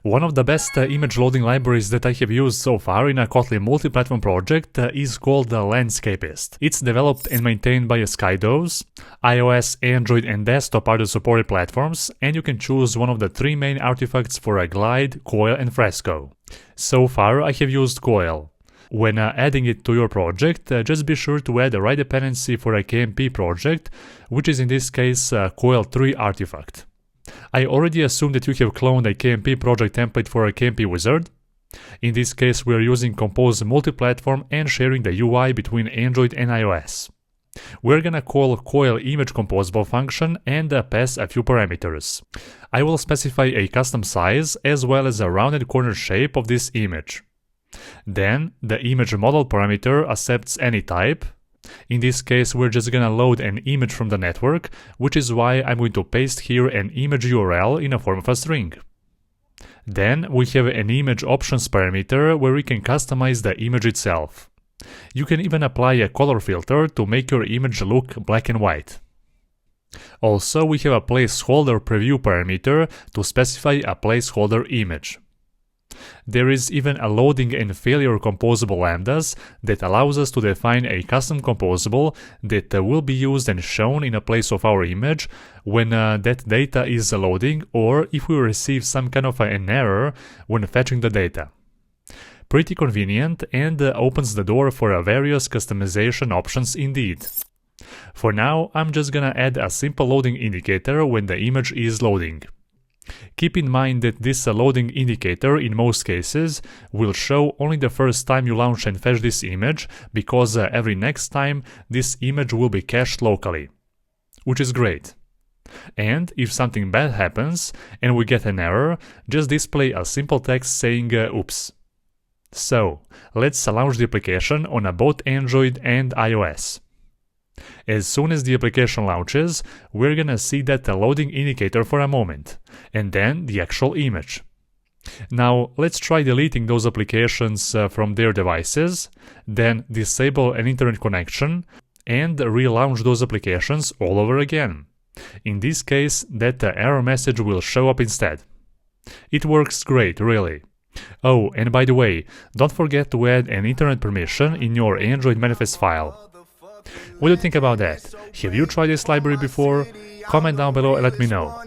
One of the best image loading libraries that I have used so far in a Kotlin Multiplatform project is called the Landscapist. It's developed and maintained by Skydose. iOS, Android and desktop are the supported platforms, and you can choose one of the three main artifacts for a glide, coil and fresco. So far I have used coil. When adding it to your project, just be sure to add the right dependency for a KMP project, which is in this case a coil3 artifact. I already assume that you have cloned a KMP project template for a KMP wizard. In this case we are using Compose Multiplatform and sharing the UI between Android and iOS. We're gonna call coil image composable function and pass a few parameters. I will specify a custom size as well as a rounded corner shape of this image. Then the image model parameter accepts any type. In this case we're just gonna load an image from the network, which is why I'm going to paste here an image URL in a form of a string. Then we have an image options parameter where we can customize the image itself. You can even apply a color filter to make your image look black and white. Also we have a placeholder preview parameter to specify a placeholder image. There is even a loading and failure composable lambdas that allows us to define a custom composable that will be used and shown in a place of our image when that data is loading, or if we receive some kind of an error when fetching the data. Pretty convenient and opens the door for various customization options indeed. For now, I'm just gonna add a simple loading indicator when the image is loading. Keep in mind that this loading indicator in most cases will show only the first time you launch and fetch this image, because every next time this image will be cached locally, which is great. And if something bad happens and we get an error, just display a simple text saying oops. So let's launch the application on both Android and iOS. As soon as the application launches, we're gonna see that loading indicator for a moment, and then the actual image. Now let's try deleting those applications from their devices, then disable an internet connection, and relaunch those applications all over again. In this case, that error message will show up instead. It works great, really. Oh, and by the way, don't forget to add an internet permission in your Android manifest file. What do you think about that? Have you tried this library before? Comment down below and let me know.